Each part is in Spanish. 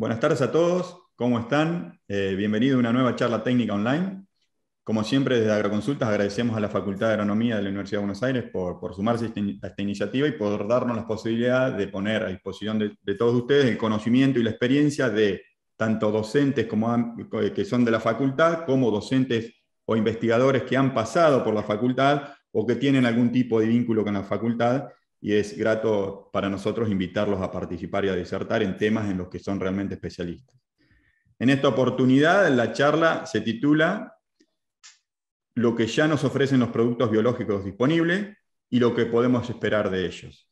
Buenas tardes a todos, ¿cómo están? Bienvenido a una nueva charla técnica online. Como siempre, desde Agroconsultas agradecemos a la Facultad de Agronomía de la Universidad de Buenos Aires por sumarse a esta iniciativa y por darnos la posibilidad de poner a disposición de todos ustedes el conocimiento y la experiencia de tanto docentes que son de la facultad, como docentes o investigadores que han pasado por la facultad o que tienen algún tipo de vínculo con la facultad, y es grato para nosotros invitarlos a participar y a disertar en temas en los que son realmente especialistas. En esta oportunidad, la charla se titula Lo que ya nos ofrecen los productos biológicos disponibles y lo que podemos esperar de ellos.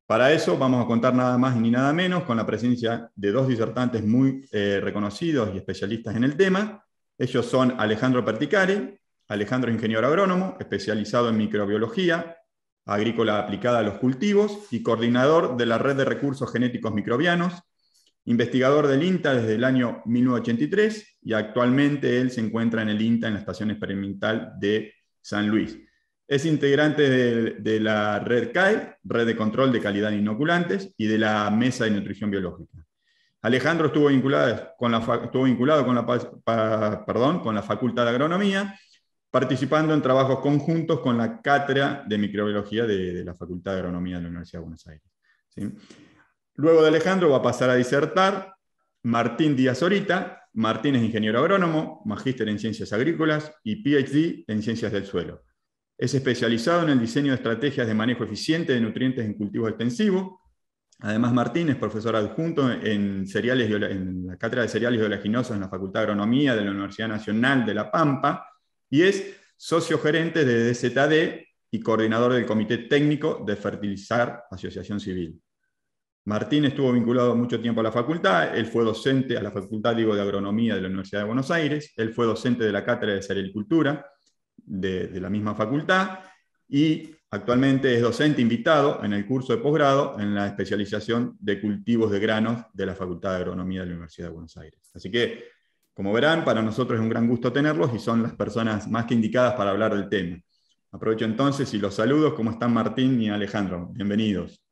Para eso vamos a contar nada más ni nada menos con la presencia de dos disertantes muy reconocidos y especialistas en el tema. Ellos son Alejandro Perticari. Alejandro es ingeniero agrónomo, especializado en microbiología agrícola aplicada a los cultivos y coordinador de la Red de Recursos Genéticos Microbianos, investigador del INTA desde el año 1983 y actualmente él se encuentra en el INTA en la Estación Experimental de San Luis. Es integrante de la Red CAE, Red de Control de Calidad de Inoculantes, y de la Mesa de Nutrición Biológica. Alejandro estuvo vinculado con la Facultad de Agronomía, participando en trabajos conjuntos con la Cátedra de Microbiología de la Facultad de Agronomía de la Universidad de Buenos Aires. ¿Sí? Luego de Alejandro va a pasar a disertar Martín Díaz Orita. Martín es ingeniero agrónomo, magíster en ciencias agrícolas y PhD en ciencias del suelo. Es especializado en el diseño de estrategias de manejo eficiente de nutrientes en cultivos extensivos. Además, Martín es profesor adjunto en la Cátedra de Cereales y Oleaginosos en la Facultad de Agronomía de la Universidad Nacional de La Pampa y es socio gerente de DZD y coordinador del Comité Técnico de Fertilizar Asociación Civil. Martín estuvo vinculado mucho tiempo a la facultad. Él fue docente a la Facultad de Agronomía de la Universidad de Buenos Aires. Él fue docente de la Cátedra de Cerealicultura de la misma facultad y actualmente es docente invitado en el curso de posgrado en la especialización de cultivos de granos de la Facultad de Agronomía de la Universidad de Buenos Aires. Así que, como verán, para nosotros es un gran gusto tenerlos y son las personas más que indicadas para hablar del tema. Aprovecho entonces y los saludos. ¿Cómo están Martín y Alejandro? Bienvenidos.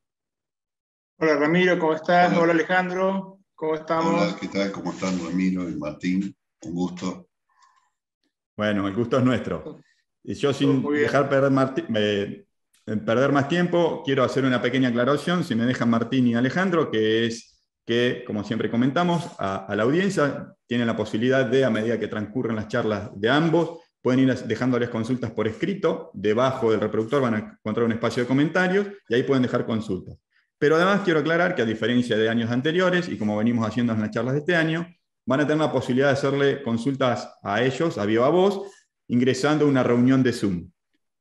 Hola Ramiro, ¿cómo estás? Hola. Hola Alejandro, ¿cómo estamos? Hola, ¿qué tal? ¿Cómo están Ramiro y Martín? Un gusto. Bueno, el gusto es nuestro. Y yo, sin dejar perder más tiempo, quiero hacer una pequeña aclaración, si me dejan Martín y Alejandro, que es que, como siempre comentamos, a la audiencia tienen la posibilidad de, a medida que transcurren las charlas de ambos, pueden ir dejándoles consultas por escrito. Debajo del reproductor van a encontrar un espacio de comentarios y ahí pueden dejar consultas. Pero además quiero aclarar que, a diferencia de años anteriores, y como venimos haciendo en las charlas de este año, van a tener la posibilidad de hacerle consultas a ellos, a viva voz, ingresando a una reunión de Zoom.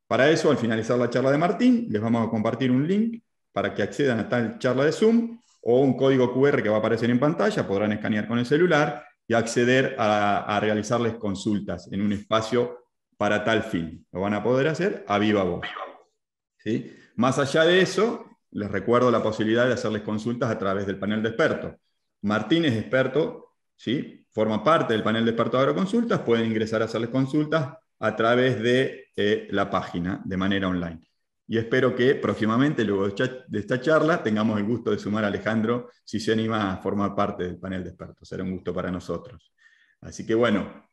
Para eso, al finalizar la charla de Martín, les vamos a compartir un link para que accedan a tal charla de Zoom, o un código QR que va a aparecer en pantalla, podrán escanear con el celular y acceder a realizarles consultas en un espacio para tal fin. Lo van a poder hacer a viva voz. ¿Sí? Más allá de eso, les recuerdo la posibilidad de hacerles consultas a través del panel de expertos. Martín es experto, ¿sí? Forma parte del panel de expertos de agroconsultas, pueden ingresar a hacerles consultas a través de la página de manera online. Y espero que próximamente, luego de esta charla, tengamos el gusto de sumar a Alejandro si se anima a formar parte del panel de expertos. Será un gusto para nosotros. Así que bueno,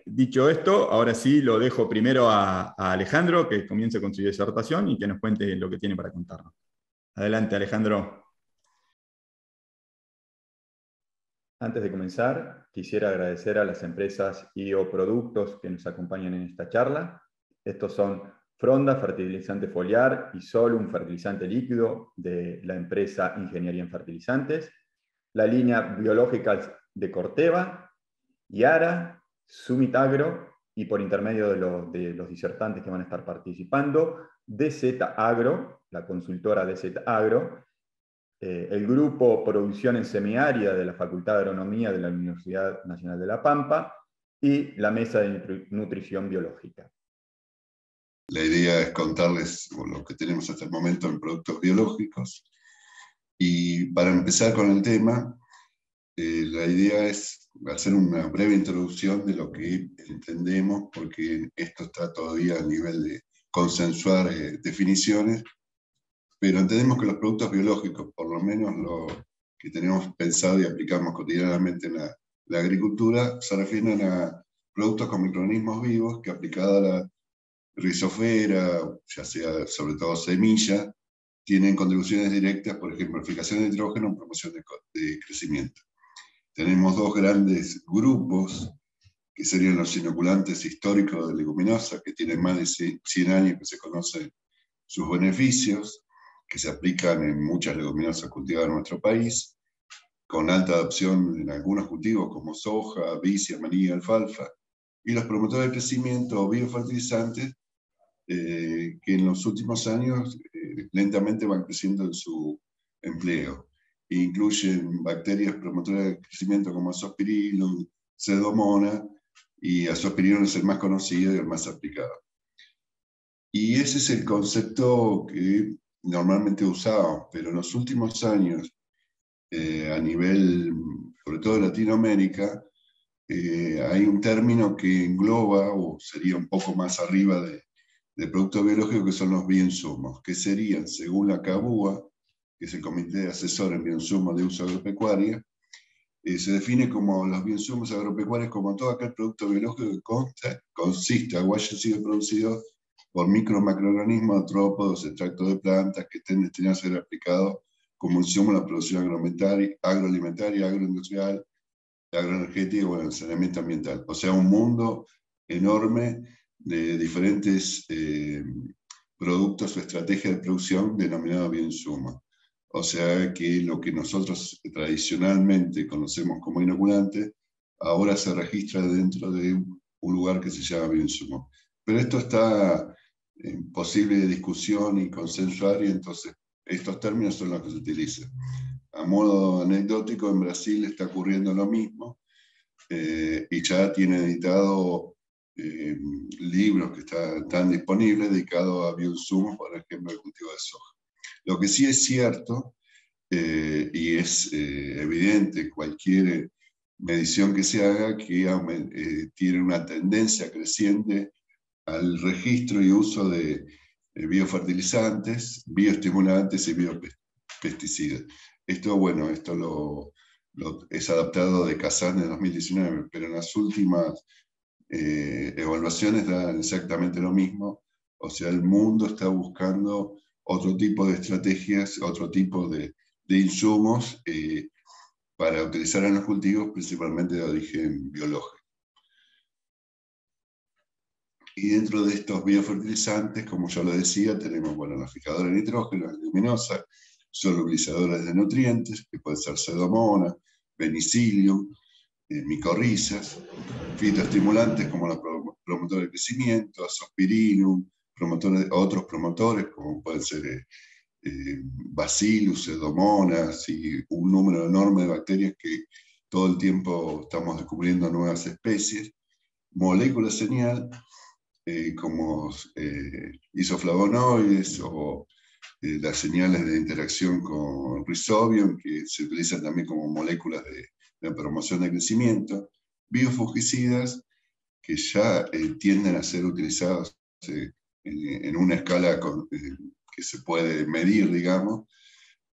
dicho esto, ahora sí lo dejo primero a Alejandro, que comience con su disertación y que nos cuente lo que tiene para contarnos. Adelante, Alejandro. Antes de comenzar, quisiera agradecer a las empresas y o productos que nos acompañan en esta charla. Estos son Fronda, fertilizante foliar, y Solo, un fertilizante líquido de la empresa Ingeniería en Fertilizantes, la línea Biológicas de Corteva, Yara, Summit Agro, y por intermedio de los disertantes que van a estar participando, DZ Agro, la consultora DZ Agro, el grupo Producción en Semiárida de la Facultad de Agronomía de la Universidad Nacional de La Pampa y la Mesa de Nutrición Biológica. La idea es contarles lo que tenemos hasta el momento en productos biológicos. Y para empezar con el tema, la idea es hacer una breve introducción de lo que entendemos, porque esto está todavía a nivel de consensuar definiciones, pero entendemos que los productos biológicos, por lo menos que tenemos pensado y aplicamos cotidianamente en la agricultura se refieren a productos con microorganismos vivos que aplicado a la rizosfera, ya sea sobre todo semilla, tienen contribuciones directas, por ejemplo, fijación de nitrógeno en promoción de crecimiento. Tenemos dos grandes grupos, que serían los inoculantes históricos de leguminosas, que tienen más de 100 años que se conocen sus beneficios, que se aplican en muchas leguminosas cultivadas en nuestro país, con alta adopción en algunos cultivos como soja, vicia, maní, alfalfa, y los promotores de crecimiento o biofertilizantes, que en los últimos años lentamente van creciendo en su empleo. Incluyen bacterias promotoras de crecimiento como Azospirillum, Pseudomonas, y Azospirillum es el más conocido y el más aplicado. Y ese es el concepto que normalmente usamos, pero en los últimos años, a nivel, sobre todo de Latinoamérica, hay un término que engloba, o sería un poco más arriba de productos biológicos, que son los bioinsumos, que serían, según la CABUA, que es el Comité Asesor en Bioinsumos de Uso Agropecuario, se define como los bioinsumos agropecuarios como todo aquel producto biológico que consiste o haya sido producido por micro o macroorganismos, artrópodos, extractos de plantas que estén destinados a ser aplicados como insumo en la producción agroalimentaria, agroindustrial, agroenergética y bueno, el saneamiento ambiental. O sea, un mundo enorme de diferentes productos o estrategias de producción denominados bioinsumos. O sea que lo que nosotros tradicionalmente conocemos como inoculante, ahora se registra dentro de un lugar que se llama bioinsumo. Pero esto está en posible discusión y consensuar, y entonces estos términos son los que se utilizan. A modo anecdótico, en Brasil está ocurriendo lo mismo, y ya tiene editado libros que están disponibles dedicados a bioinsumos, por ejemplo, el cultivo de soja. Lo que sí es cierto, y es evidente, cualquier medición que se haga, que tiene una tendencia creciente al registro y uso de biofertilizantes, bioestimulantes y biopesticidas. Esto, bueno, esto es adaptado de Kazán de 2019, pero en las últimas evaluaciones dan exactamente lo mismo. O sea, el mundo está buscando otro tipo de estrategias, otro tipo de insumos para utilizar en los cultivos, principalmente de origen biológico. Y dentro de estos biofertilizantes, como ya lo decía, tenemos bueno, los fijadores de nitrógeno, las leguminosas, solubilizadores de nutrientes, que pueden ser Pseudomonas, Penicillium, micorrizas, fitoestimulantes como los promotores de crecimiento, Azospirillum, otros promotores como pueden ser Bacillus, Pseudomonas y un número enorme de bacterias que todo el tiempo estamos descubriendo nuevas especies, moléculas señal como isoflavonoides o las señales de interacción con Rhizobium, que se utilizan también como moléculas de promoción de crecimiento, biofungicidas, que ya tienden a ser utilizados en una escala que se puede medir, digamos,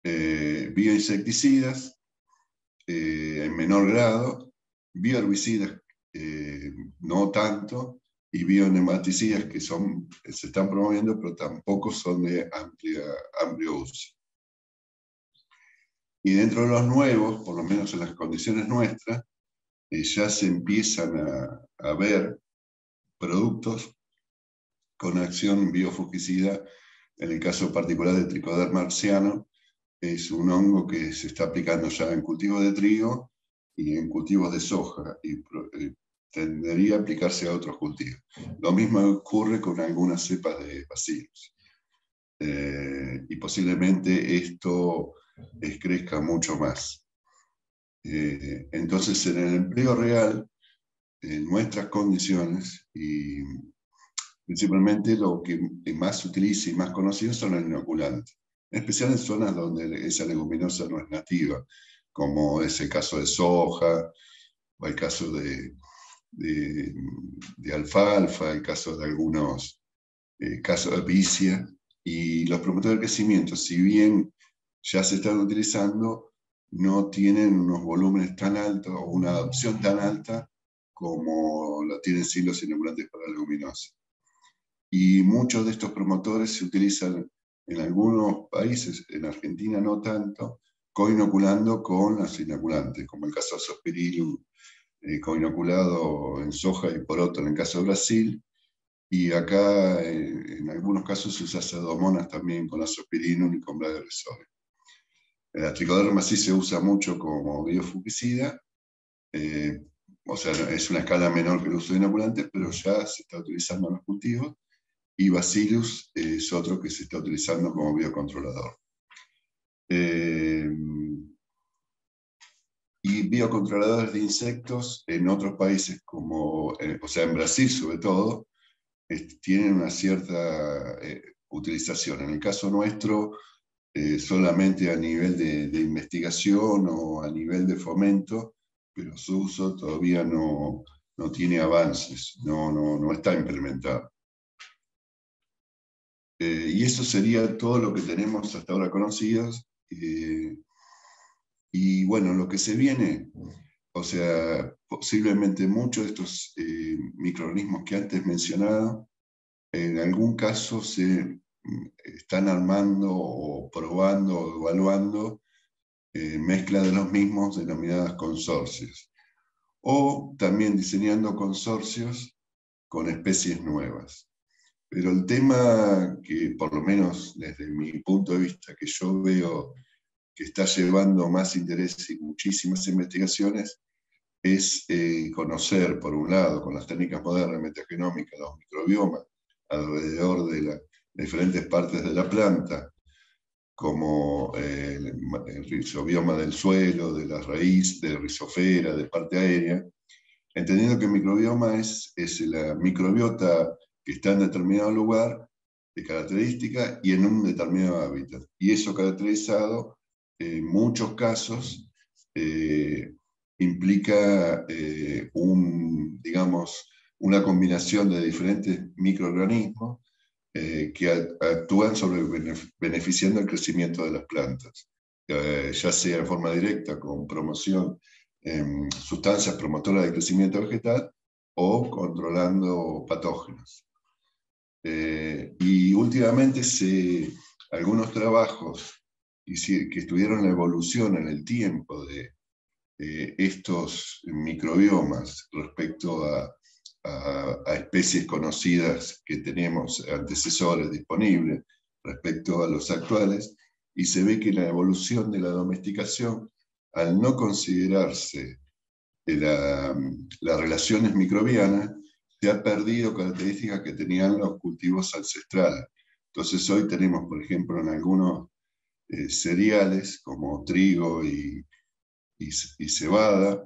bioinsecticidas en menor grado, bioherbicidas no tanto, y bionematicidas que se están promoviendo, pero tampoco son de amplio uso. Y dentro de los nuevos, por lo menos en las condiciones nuestras, ya se empiezan a ver productos con acción biofungicida. En el caso particular de Trichoderma marciano, es un hongo que se está aplicando ya en cultivos de trigo y en cultivos de soja, y tendería a aplicarse a otros cultivos. Lo mismo ocurre con algunas cepas de Bacillus. Y posiblemente esto crezca mucho más. Entonces, en el empleo real, en nuestras condiciones, y principalmente lo que más se utiliza y más conocido son los inoculantes, en especial en zonas donde esa leguminosa no es nativa, como es el caso de soja, o el caso de alfalfa, el caso de algunos casos de vicia, y los promotores de crecimiento, si bien ya se están utilizando, no tienen unos volúmenes tan altos o una adopción tan alta como la tienen sí los inoculantes para leguminosas. Y muchos de estos promotores se utilizan en algunos países, en Argentina no tanto, coinoculando con los inoculantes, como el caso de Zospirillum, coinoculado en soja y poroto en el caso de Brasil, y acá en algunos casos se usa Pseudomonas también con Azospirillum y con Bladdersoy. La tricoderma sí se usa mucho como biofungicida, o sea, es una escala menor que el uso de inoculantes, pero ya se está utilizando en los cultivos, y Bacillus es otro que se está utilizando como biocontrolador. Y biocontroladores de insectos en otros países, como, o sea, en Brasil sobre todo, tienen una cierta utilización. En el caso nuestro, solamente a nivel de investigación o a nivel de fomento, pero su uso todavía no tiene avances, no está implementado. Y eso sería todo lo que tenemos hasta ahora conocidos. Y bueno, lo que se viene, o sea, posiblemente muchos de estos microorganismos que antes mencionaba, en algún caso se están armando o probando o evaluando mezcla de los mismos denominadas consorcios. O también diseñando consorcios con especies nuevas. Pero el tema que, por lo menos desde mi punto de vista, que yo veo que está llevando más interés y muchísimas investigaciones, es conocer, por un lado, con las técnicas modernas metagenómicas, los microbiomas alrededor de las diferentes partes de la planta, como el rizobioma del suelo, de la raíz, de rizosfera, de parte aérea, entendiendo que el microbioma es la microbiota que está en determinado lugar de característica y en un determinado hábitat. Y eso caracterizado, en muchos casos, implica digamos, una combinación de diferentes microorganismos que actúan beneficiando el crecimiento de las plantas, ya sea en forma directa con promoción sustancias promotoras de crecimiento vegetal o controlando patógenos. Y últimamente algunos trabajos que estudiaron la evolución en el tiempo de estos microbiomas respecto a especies conocidas que tenemos, antecesores disponibles respecto a los actuales, y se ve que la evolución de la domesticación, al no considerarse las relaciones microbianas, se ha perdido características que tenían los cultivos ancestrales. Entonces hoy tenemos, por ejemplo, en algunos cereales como trigo y cebada,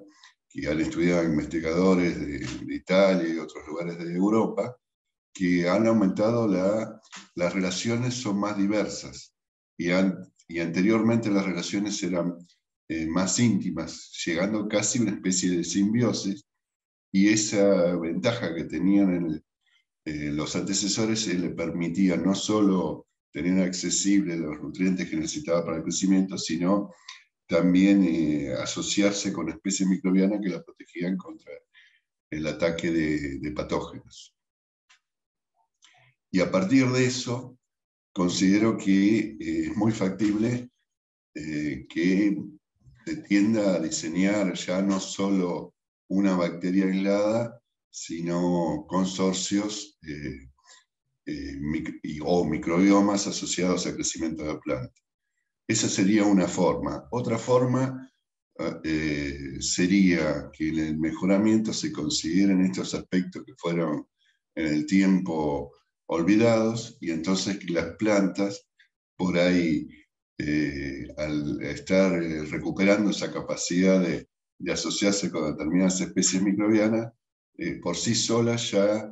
que han estudiado investigadores de Italia y otros lugares de Europa, que han aumentado las relaciones, son más diversas, y anteriormente las relaciones eran más íntimas, llegando casi a una especie de simbiosis, y esa ventaja que tenían los antecesores le permitía no solo tener accesibles los nutrientes que necesitaba para el crecimiento, sino también asociarse con especies microbianas que la protegían contra el ataque de patógenos. Y a partir de eso, considero que es muy factible que se tienda a diseñar ya no solo una bacteria aislada, sino consorcios o microbiomas asociados al crecimiento de la planta. Esa sería una forma. Otra forma sería que en el mejoramiento se consideren estos aspectos que fueron en el tiempo olvidados, y entonces que las plantas, por ahí, al estar recuperando esa capacidad de asociarse con determinadas especies microbianas, por sí solas ya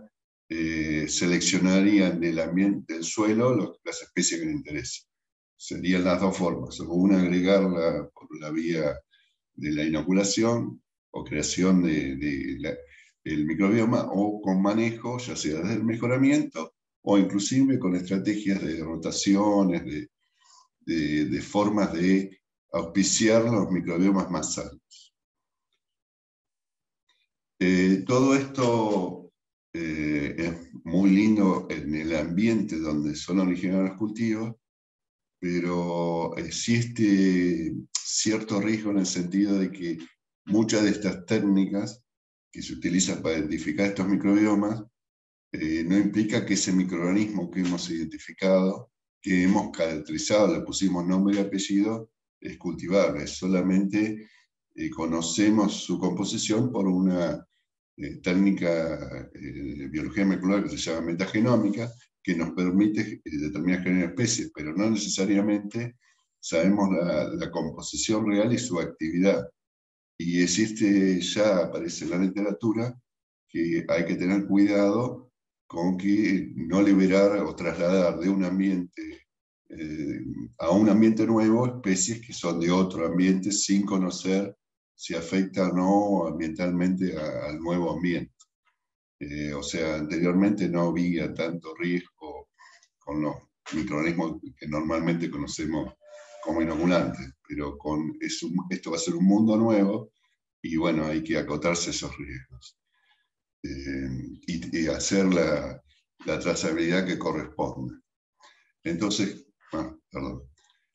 seleccionarían del ambiente, del suelo, las especies que les interesan. Serían las dos formas: una agregarla por la vía de la inoculación o creación del microbioma, o con manejo, ya sea desde el mejoramiento o inclusive con estrategias de rotaciones, de formas de auspiciar los microbiomas más sanos. Todo esto es muy lindo en el ambiente donde son originados los cultivos, pero existe cierto riesgo en el sentido de que muchas de estas técnicas que se utilizan para identificar estos microbiomas no implica que ese microorganismo que hemos identificado, que hemos caracterizado, le pusimos nombre y apellido, es cultivable. Solamente conocemos su composición por una técnica de biología molecular que se llama metagenómica, que nos permite determinar género de especies, pero no necesariamente sabemos la composición real y su actividad. Y existe, ya aparece en la literatura, que hay que tener cuidado con que no liberar o trasladar de un ambiente a un ambiente nuevo especies que son de otro ambiente sin conocer si afecta o no ambientalmente al nuevo ambiente. O sea, anteriormente no había tanto riesgo con los microorganismos que normalmente conocemos como inoculantes, pero esto va a ser un mundo nuevo y bueno, hay que acotarse esos riesgos y hacer la trazabilidad que corresponde. Entonces,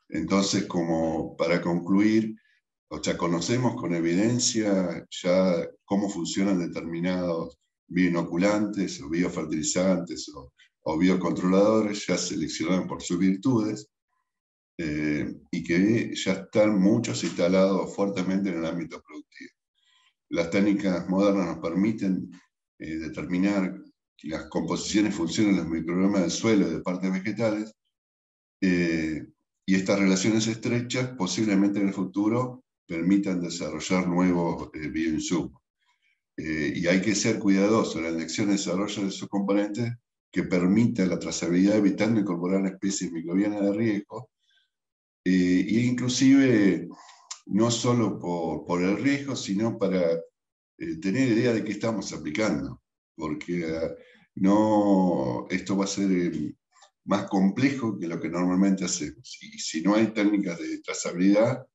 Entonces, como para concluir, o sea, conocemos con evidencia ya cómo funcionan determinados bioinoculantes o biofertilizantes o biocontroladores, ya seleccionados por sus virtudes, y que ya están muchos instalados fuertemente en el ámbito productivo. Las técnicas modernas nos permiten determinar las composiciones y funciones de los microbiomas del suelo y de partes vegetales, y estas relaciones estrechas posiblemente en el futuro permitan desarrollar nuevos bioinsumos. Y hay que ser cuidadoso en la elección y desarrollo de esos componentes que permitan la trazabilidad, evitando incorporar especies microbianas de riesgo, e inclusive no solo por el riesgo, sino para tener idea de qué estamos aplicando, porque esto va a ser más complejo que lo que normalmente hacemos. Y si no hay técnicas de trazabilidad,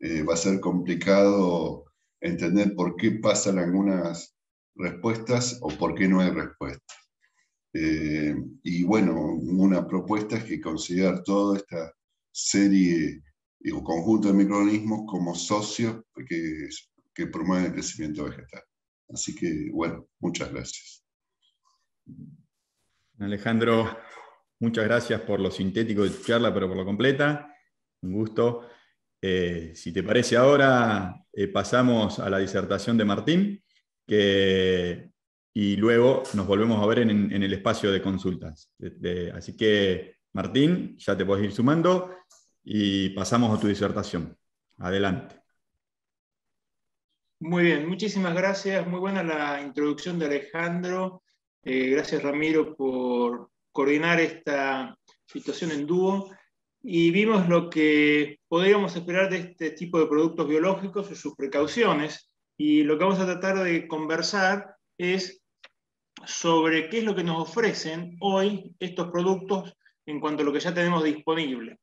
va a ser complicado entender por qué pasan algunas respuestas o por qué no hay respuestas. Y bueno, una propuesta es que considerar toda esta serie o conjunto de microorganismos como socios que promueven el crecimiento vegetal. Así que, bueno, muchas gracias. Alejandro, muchas gracias por lo sintético de tu charla, pero por lo completa. Un gusto. Si te parece ahora, pasamos a la disertación de Martín, y luego nos volvemos a ver en el espacio de consultas. Así que, Martín, ya te podés ir sumando y pasamos a tu disertación. Adelante. Muy bien, muchísimas gracias. Muy buena la introducción de Alejandro. Gracias, Ramiro, por coordinar esta situación en dúo. Y vimos lo que podríamos esperar de este tipo de productos biológicos y sus precauciones. Y lo que vamos a tratar de conversar es sobre qué es lo que nos ofrecen hoy estos productos en cuanto a lo que ya tenemos disponible.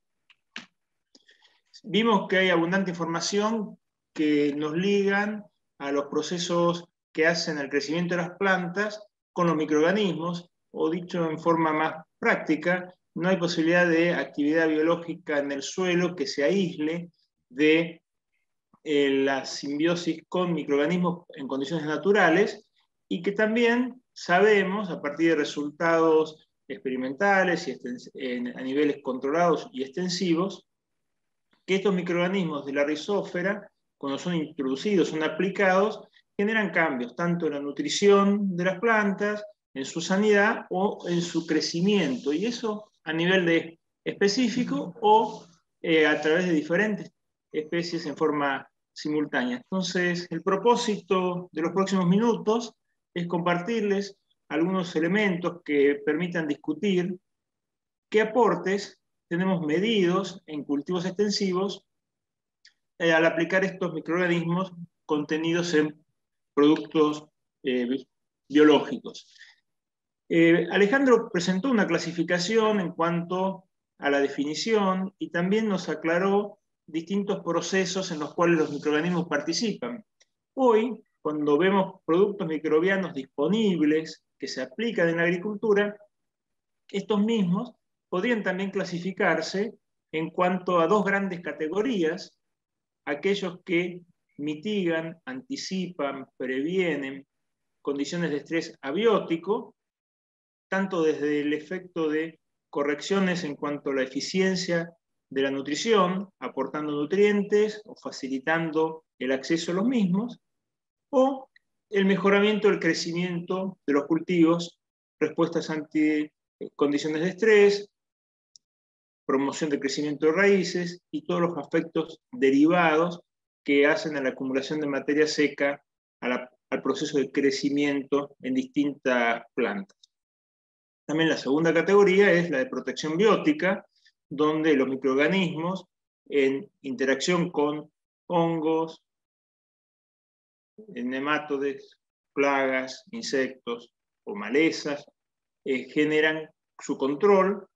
Vimos que hay abundante información que nos ligan a los procesos que hacen el crecimiento de las plantas con los microorganismos, o dicho en forma más práctica, no hay posibilidad de actividad biológica en el suelo que se aísle de la simbiosis con microorganismos en condiciones naturales, y que también sabemos, a partir de resultados experimentales y a niveles controlados y extensivos, que estos microorganismos de la rizósfera, cuando son introducidos, son aplicados, generan cambios tanto en la nutrición de las plantas, en su sanidad o en su crecimiento, y eso a nivel específico o a través de diferentes especies en forma simultánea. Entonces, el propósito de los próximos minutos es compartirles algunos elementos que permitan discutir qué aportes tenemos medidos en cultivos extensivos al aplicar estos microorganismos contenidos en productos biológicos. Alejandro presentó una clasificación en cuanto a la definición y también nos aclaró distintos procesos en los cuales los microorganismos participan. Hoy, cuando vemos productos microbianos disponibles que se aplican en la agricultura, estos mismos podrían también clasificarse en cuanto a dos grandes categorías: aquellos que mitigan, anticipan, previenen condiciones de estrés abiótico, tanto desde el efecto de correcciones en cuanto a la eficiencia de la nutrición, aportando nutrientes o facilitando el acceso a los mismos, o el mejoramiento del crecimiento de los cultivos, respuestas ante condiciones de estrés, promoción del crecimiento de raíces y todos los aspectos derivados que hacen a la acumulación de materia seca al proceso de crecimiento en distintas plantas. También la segunda categoría es la de protección biótica, donde los microorganismos, en interacción con hongos, nematodes, plagas, insectos o malezas, generan su control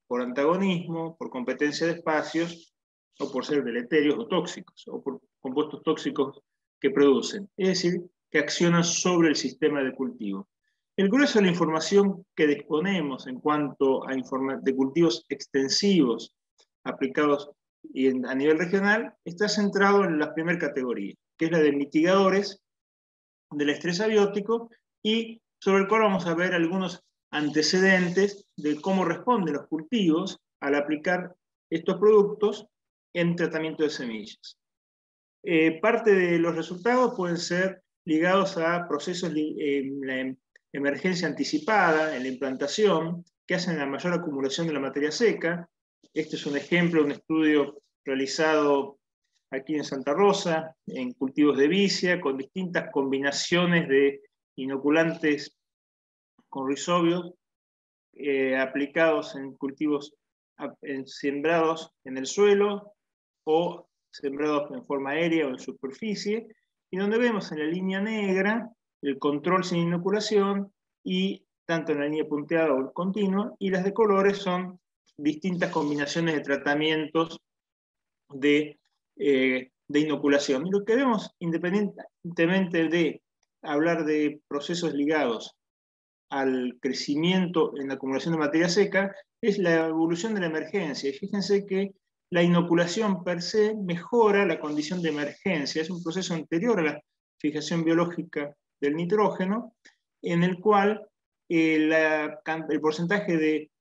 por antagonismo, por competencia de espacios, o por ser deleterios o tóxicos, o por compuestos tóxicos que producen. Es decir, que accionan sobre el sistema de cultivo. El grueso de la información que disponemos en cuanto a de cultivos extensivos aplicados a nivel regional está centrado en la primera categoría, que es la de mitigadores del estrés abiótico, y sobre el cual vamos a ver algunos antecedentes de cómo responden los cultivos al aplicar estos productos en tratamiento de semillas. Parte de los resultados pueden ser ligados a procesos en la emergencia anticipada, en la implantación, que hacen la mayor acumulación de la materia seca. Este es un ejemplo de un estudio realizado aquí en Santa Rosa, en cultivos de vicia, con distintas combinaciones de inoculantes con rizobios aplicados en cultivos sembrados en el suelo o sembrados en forma aérea o en superficie, y donde vemos en la línea negra el control sin inoculación, y tanto en la línea punteada o continua, y las de colores son distintas combinaciones de tratamientos de inoculación. Y lo que vemos, independientemente de hablar de procesos ligados al crecimiento en la acumulación de materia seca, es la evolución de la emergencia. Y fíjense que la inoculación per se mejora la condición de emergencia. Es un proceso anterior a la fijación biológica del nitrógeno, en el cual el porcentaje de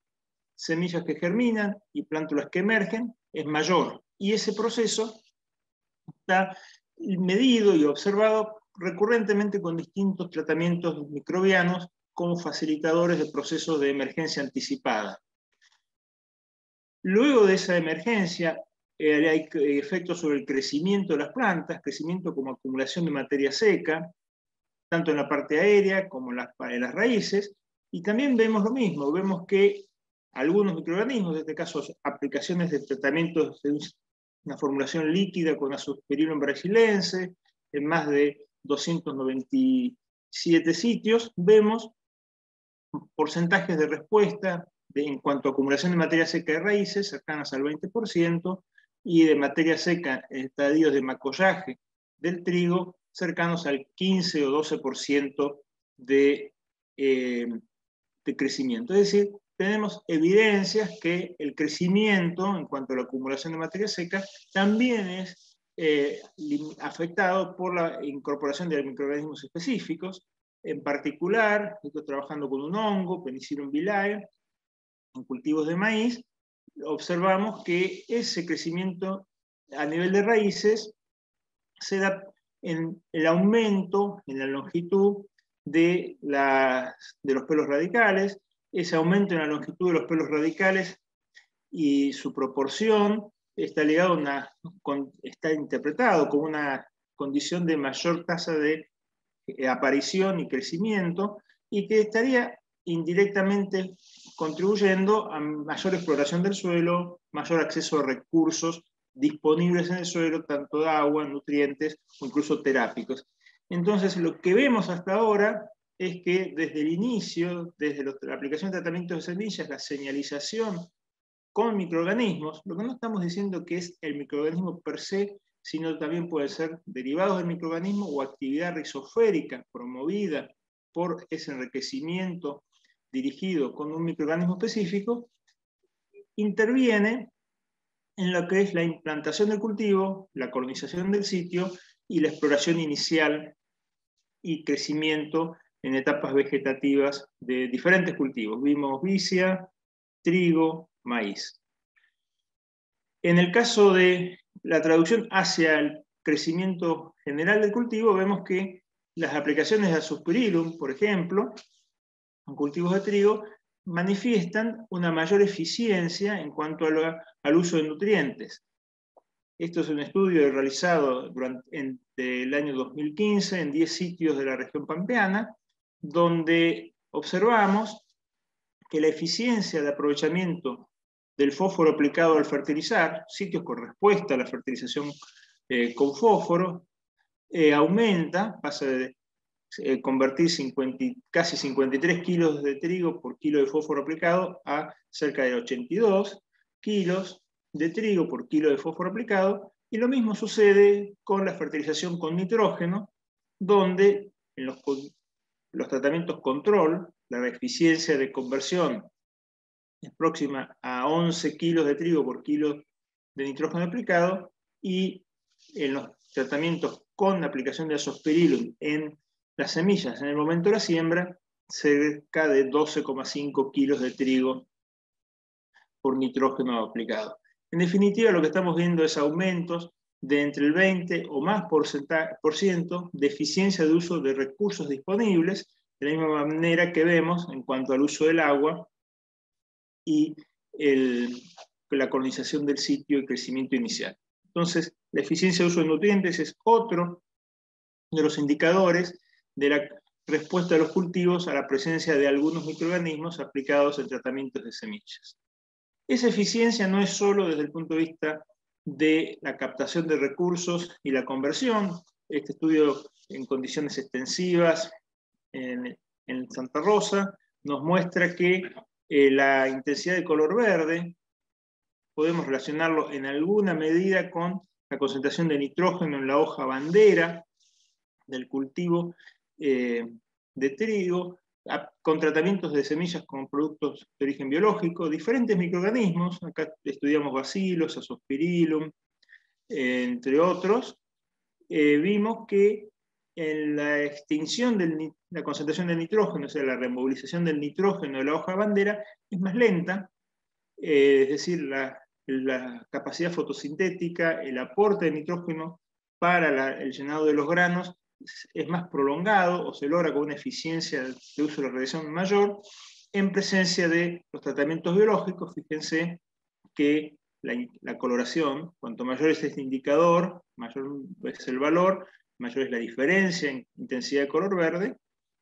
semillas que germinan y plántulas que emergen es mayor. Y ese proceso está medido y observado recurrentemente con distintos tratamientos microbianos como facilitadores de procesos de emergencia anticipada. Luego de esa emergencia, hay efectos sobre el crecimiento de las plantas, crecimiento como acumulación de materia seca, tanto en la parte aérea como en las raíces, y también vemos lo mismo, vemos que algunos microorganismos, en este caso aplicaciones de tratamientos de una formulación líquida con Azospirillum brasilense, en más de 297 sitios, vemos porcentajes de respuesta en cuanto a acumulación de materia seca de raíces cercanas al 20%, y de materia seca en estadios de macollaje del trigo cercanos al 15 o 12% de crecimiento. Es decir, tenemos evidencias que el crecimiento en cuanto a la acumulación de materia seca también es afectado por la incorporación de microorganismos específicos. En particular, estoy trabajando con un hongo, Penicillium vilae, en cultivos de maíz. Observamos que ese crecimiento a nivel de raíces se da en el aumento en la longitud de los pelos radicales. Ese aumento en la longitud de los pelos radicales y su proporción está ligado está interpretado como una condición de mayor tasa de aparición y crecimiento, y que estaría indirectamente contribuyendo a mayor exploración del suelo, mayor acceso a recursos disponibles en el suelo, tanto de agua, nutrientes o incluso terápicos. Entonces, lo que vemos hasta ahora es que desde el inicio, desde la aplicación de tratamientos de semillas, la señalización con microorganismos, lo que no estamos diciendo que es el microorganismo per se, sino también pueden ser derivados del microorganismo o actividad rizosférica promovida por ese enriquecimiento dirigido con un microorganismo específico, interviene en lo que es la implantación del cultivo, la colonización del sitio y la exploración inicial y crecimiento en etapas vegetativas de diferentes cultivos. Vimos vicia, trigo, maíz. En el caso de la traducción hacia el crecimiento general del cultivo, vemos que las aplicaciones de Azospirillum, por ejemplo, en cultivos de trigo, manifiestan una mayor eficiencia en cuanto al uso de nutrientes. Esto es un estudio realizado durante el año 2015 en 10 sitios de la región pampeana, donde observamos que la eficiencia de aprovechamiento del fósforo aplicado al fertilizar, sitios con respuesta a la fertilización con fósforo, aumenta, pasa de convertir casi 53 kilos de trigo por kilo de fósforo aplicado a cerca de 82 kilos de trigo por kilo de fósforo aplicado, y lo mismo sucede con la fertilización con nitrógeno, donde en los tratamientos control, la eficiencia de conversión es próxima a 11 kilos de trigo por kilo de nitrógeno aplicado, y en los tratamientos con aplicación de Azospirillum en las semillas en el momento de la siembra, cerca de 12,5 kilos de trigo por nitrógeno aplicado. En definitiva, lo que estamos viendo es aumentos de entre el 20 o más por ciento de eficiencia de uso de recursos disponibles, de la misma manera que vemos en cuanto al uso del agua y la colonización del sitio y crecimiento inicial. Entonces, la eficiencia de uso de nutrientes es otro de los indicadores de la respuesta de los cultivos a la presencia de algunos microorganismos aplicados en tratamientos de semillas. Esa eficiencia no es solo desde el punto de vista de la captación de recursos y la conversión. Este estudio en condiciones extensivas en Santa Rosa nos muestra que la intensidad de color verde podemos relacionarlo en alguna medida con la concentración de nitrógeno en la hoja bandera del cultivo de trigo, con tratamientos de semillas con productos de origen biológico, diferentes microorganismos. Acá estudiamos bacilos, Azospirillum, entre otros. Vimos que en la extinción de la concentración de nitrógeno, o sea, la removilización del nitrógeno de la hoja bandera, es más lenta, es decir, la capacidad fotosintética, el aporte de nitrógeno para el llenado de los granos es más prolongado, o se logra con una eficiencia de uso de la radiación mayor, en presencia de los tratamientos biológicos. Fíjense que la coloración, cuanto mayor es este indicador, mayor es el valor, mayor es la diferencia en intensidad de color verde.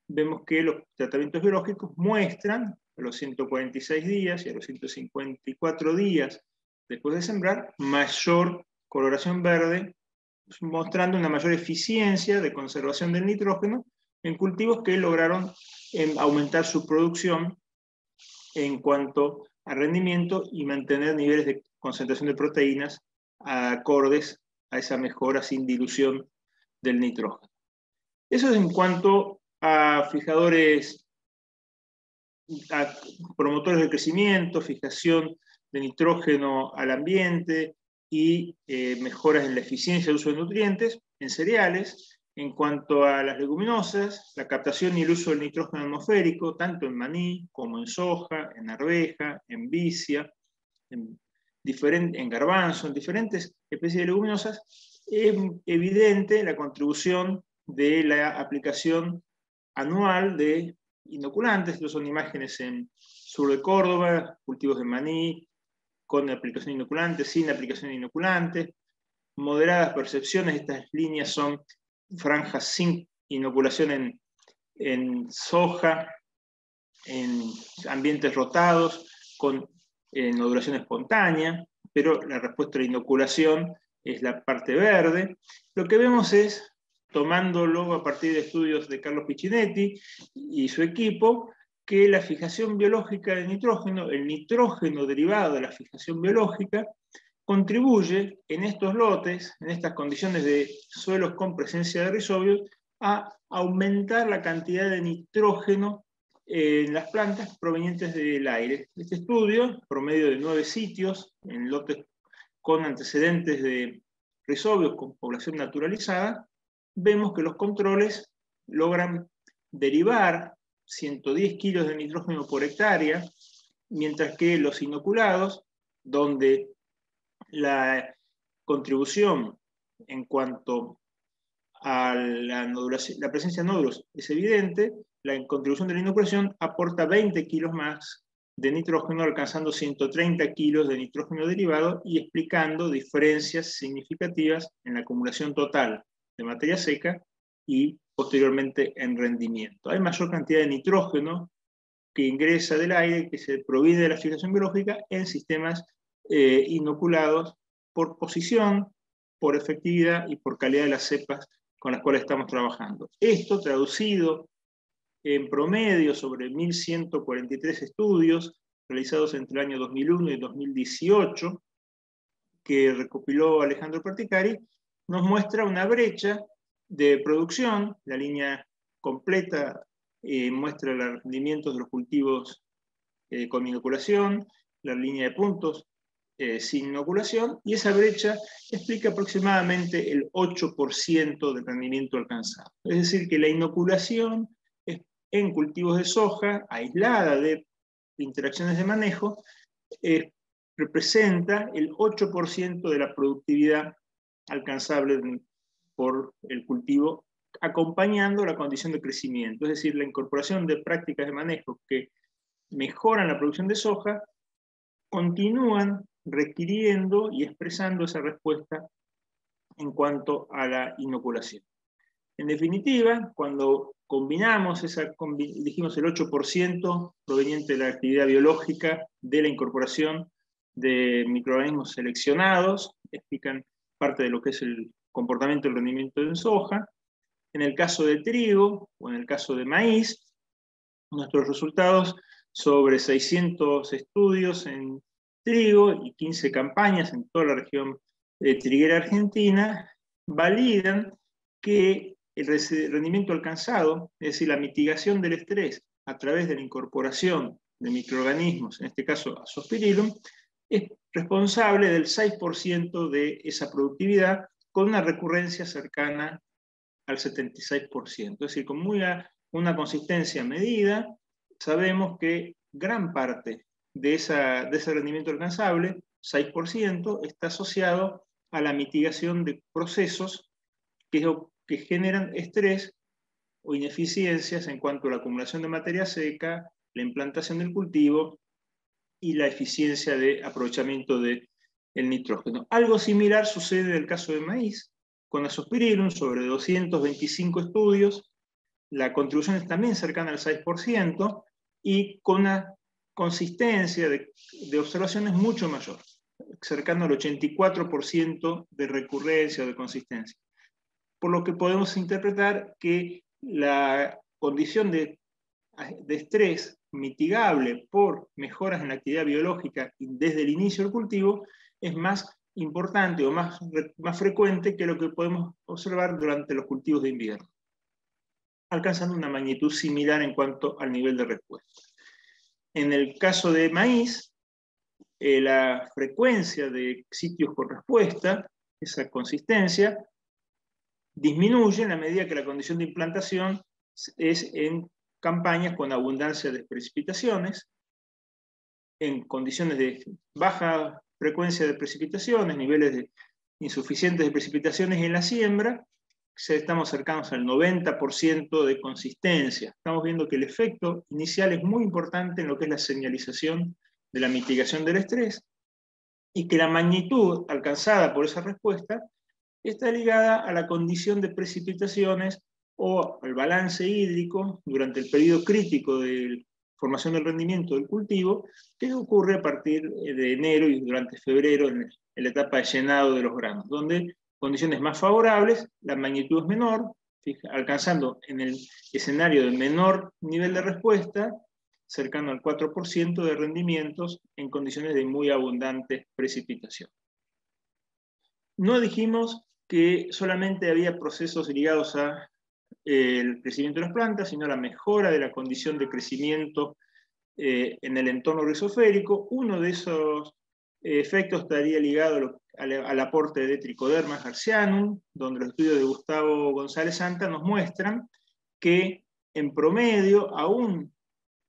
Vemos que los tratamientos biológicos muestran a los 146 días y a los 154 días después de sembrar mayor coloración verde, mostrando una mayor eficiencia de conservación del nitrógeno en cultivos que lograron aumentar su producción en cuanto a rendimiento y mantener niveles de concentración de proteínas acordes a esa mejora sin dilución del nitrógeno. Eso es en cuanto a fijadores, a promotores de crecimiento, fijación de nitrógeno al ambiente y mejoras en la eficiencia de uso de nutrientes en cereales. En cuanto a las leguminosas, la captación y el uso del nitrógeno atmosférico, tanto en maní como en soja, en arveja, en vicia, en garbanzo, en diferentes especies de leguminosas, es evidente la contribución de la aplicación anual de inoculantes. Estas son imágenes en sur de Córdoba, cultivos de maní, con aplicación de inoculantes, sin aplicación de inoculantes, moderadas percepciones. Estas líneas son franjas sin inoculación en soja, en ambientes rotados, con nodulación espontánea, pero la respuesta a la inoculación es la parte verde. Lo que vemos es, tomándolo a partir de estudios de Carlos Piccinetti y su equipo, que la fijación biológica de nitrógeno, el nitrógeno derivado de la fijación biológica, contribuye en estos lotes, en estas condiciones de suelos con presencia de rizobios, a aumentar la cantidad de nitrógeno en las plantas provenientes del aire. Este estudio, promedio de 9 sitios, en lotes con antecedentes de rizobios con población naturalizada, vemos que los controles logran derivar 110 kilos de nitrógeno por hectárea, mientras que los inoculados, donde la contribución en cuanto a la presencia de nódulos es evidente, la contribución de la inoculación aporta 20 kilos más de nitrógeno, alcanzando 130 kilos de nitrógeno derivado y explicando diferencias significativas en la acumulación total de materia seca y posteriormente en rendimiento. Hay mayor cantidad de nitrógeno que ingresa del aire, que se proviene de la fijación biológica en sistemas inoculados por posición, por efectividad y por calidad de las cepas con las cuales estamos trabajando. Esto traducido en promedio sobre 1.143 estudios realizados entre el año 2001 y 2018, que recopiló Alejandro Perticari, nos muestra una brecha de producción. La línea completa muestra los rendimientos de los cultivos con inoculación, la línea de puntos sin inoculación, y esa brecha explica aproximadamente el 8% del rendimiento alcanzado. Es decir, que la inoculación en cultivos de soja, aislada de interacciones de manejo, representa el 8% de la productividad alcanzable por el cultivo, acompañando la condición de crecimiento. Es decir, la incorporación de prácticas de manejo que mejoran la producción de soja continúan requiriendo y expresando esa respuesta en cuanto a la inoculación. En definitiva, cuando combinamos dijimos el 8% proveniente de la actividad biológica de la incorporación de microorganismos seleccionados, explican parte de lo que es el comportamiento del rendimiento en soja. En el caso de trigo o en el caso de maíz, nuestros resultados sobre 600 estudios en trigo y 15 campañas en toda la región triguera argentina, validan que el rendimiento alcanzado, es decir, la mitigación del estrés a través de la incorporación de microorganismos, en este caso Azospirillum, es responsable del 6% de esa productividad, con una recurrencia cercana al 76%. Es decir, con una consistencia medida, sabemos que gran parte de ese rendimiento alcanzable, 6%, está asociado a la mitigación de procesos que generan estrés o ineficiencias en cuanto a la acumulación de materia seca, la implantación del cultivo y la eficiencia de aprovechamiento del nitrógeno. Algo similar sucede en el caso de maíz, con Azospirillum, sobre 225 estudios, la contribución es también cercana al 6% y con una consistencia de observaciones mucho mayor, cercano al 84% de recurrencia o de consistencia. Por lo que podemos interpretar que la condición de estrés mitigable por mejoras en la actividad biológica desde el inicio del cultivo es más importante o más frecuente que lo que podemos observar durante los cultivos de invierno, alcanzando una magnitud similar en cuanto al nivel de respuesta. En el caso de maíz, la frecuencia de sitios con respuesta, esa consistencia, disminuye en la medida que la condición de implantación es en campañas con abundancia de precipitaciones, en condiciones de baja frecuencia de precipitaciones, niveles insuficientes de precipitaciones en la siembra, estamos cercanos al 90% de consistencia. Estamos viendo que el efecto inicial es muy importante en lo que es la señalización de la mitigación del estrés y que la magnitud alcanzada por esa respuesta está ligada a la condición de precipitaciones o al balance hídrico durante el periodo crítico de formación del rendimiento del cultivo, que ocurre a partir de enero y durante febrero en la etapa de llenado de los granos, donde condiciones más favorables, la magnitud es menor, alcanzando en el escenario de menor nivel de respuesta, cercano al 4% de rendimientos en condiciones de muy abundante precipitación. No dijimos que solamente había procesos ligados al crecimiento de las plantas, sino a la mejora de la condición de crecimiento en el entorno rizoférico. Uno de esos efectos estaría ligado al aporte de Trichoderma hertzianum, donde los estudios de Gustavo González Santa nos muestran que en promedio, aún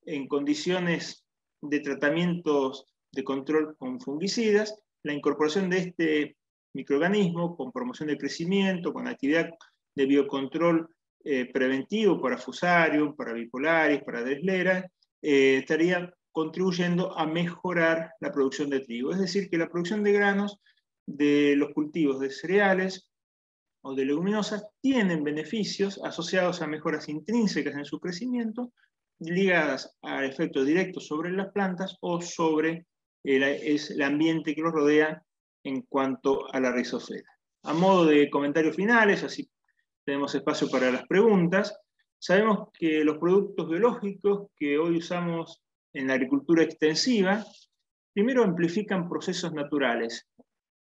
en condiciones de tratamientos de control con fungicidas, la incorporación de este microorganismo con promoción de crecimiento, con actividad de biocontrol preventivo para Fusarium, para Bipolaris, para Dreslera, estaría contribuyendo a mejorar la producción de trigo. Es decir, que la producción de granos de los cultivos de cereales o de leguminosas tienen beneficios asociados a mejoras intrínsecas en su crecimiento, ligadas a efectos directos sobre las plantas o sobre el ambiente que los rodea en cuanto a la rizosfera. A modo de comentarios finales, así tenemos espacio para las preguntas, sabemos que los productos biológicos que hoy usamos en la agricultura extensiva, primero amplifican procesos naturales,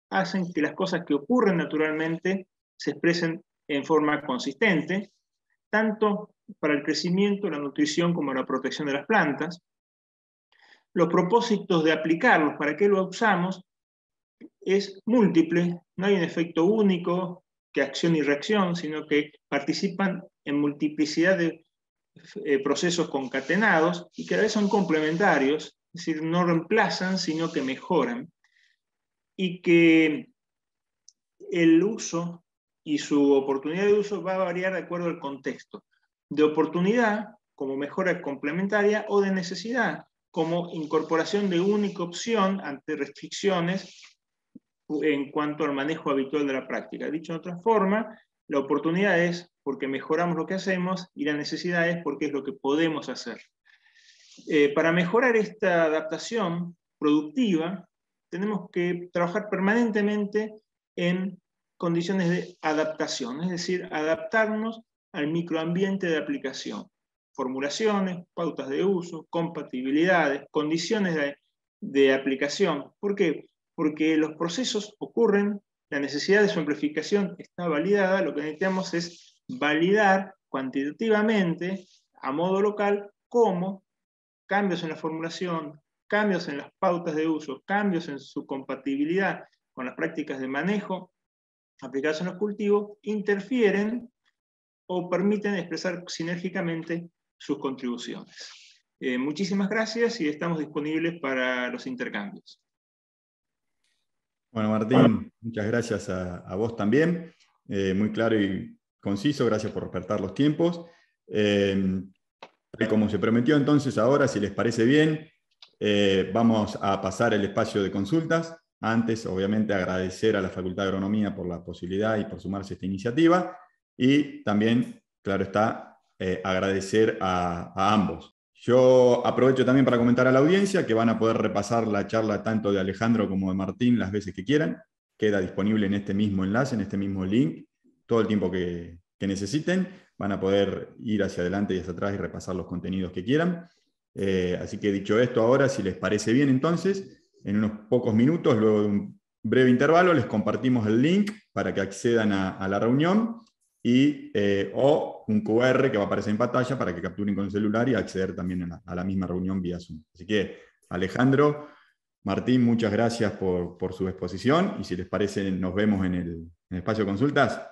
hacen que las cosas que ocurren naturalmente se expresen en forma consistente, tanto para el crecimiento, la nutrición como la protección de las plantas. Los propósitos de aplicarlos, ¿para qué lo usamos? Es múltiple, no hay un efecto único que acción y reacción, sino que participan en multiplicidad de procesos concatenados y que a veces son complementarios, es decir, no reemplazan, sino que mejoran, y que el uso y su oportunidad de uso va a variar de acuerdo al contexto, de oportunidad como mejora complementaria o de necesidad como incorporación de única opción ante restricciones en cuanto al manejo habitual de la práctica. Dicho de otra forma, la oportunidad es porque mejoramos lo que hacemos y la necesidad es porque es lo que podemos hacer. Para mejorar esta adaptación productiva, tenemos que trabajar permanentemente en condiciones de adaptación, es decir, adaptarnos al microambiente de aplicación. Formulaciones, pautas de uso, compatibilidades, condiciones de aplicación. ¿Por qué? Porque los procesos ocurren, la necesidad de su amplificación está validada, lo que necesitamos es validar cuantitativamente, a modo local, cómo cambios en la formulación, cambios en las pautas de uso, cambios en su compatibilidad con las prácticas de manejo aplicadas en los cultivos, interfieren o permiten expresar sinérgicamente sus contribuciones. Muchísimas gracias y estamos disponibles para los intercambios. Bueno, Martín, muchas gracias a vos también. Muy claro y conciso, gracias por respetar los tiempos. Como se prometió entonces ahora, si les parece bien, vamos a pasar el espacio de consultas. Antes, obviamente, agradecer a la Facultad de Agronomía por la posibilidad y por sumarse a esta iniciativa. Y también, claro está, agradecer a ambos. Yo aprovecho también para comentar a la audiencia que van a poder repasar la charla tanto de Alejandro como de Martín las veces que quieran. Queda disponible en este mismo enlace, en este mismo link, todo el tiempo que necesiten. Van a poder ir hacia adelante y hacia atrás y repasar los contenidos que quieran. Así que dicho esto ahora, si les parece bien entonces, en unos pocos minutos, luego de un breve intervalo, les compartimos el link para que accedan a la reunión y, o un QR que va a aparecer en pantalla para que capturen con el celular y acceder también a la misma reunión vía Zoom. Así que, Alejandro, Martín, muchas gracias por su exposición y si les parece, nos vemos en el espacio de consultas.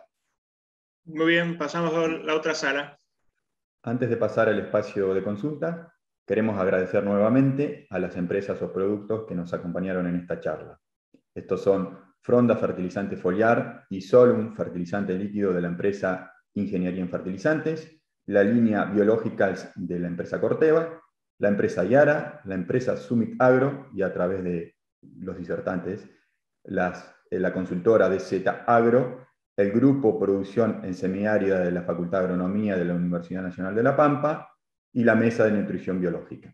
Muy bien, pasamos a la otra sala. Antes de pasar al espacio de consulta, queremos agradecer nuevamente a las empresas o productos que nos acompañaron en esta charla. Estos son Fronda Fertilizante Foliar y Solum Fertilizante Líquido de la empresa Ingeniería en Fertilizantes, la línea Biologicals de la empresa Corteva, la empresa Yara, la empresa Summit Agro y a través de los disertantes, la consultora DZ Agro, el Grupo Producción en Semiárida de la Facultad de Agronomía de la Universidad Nacional de La Pampa y la Mesa de Nutrición Biológica.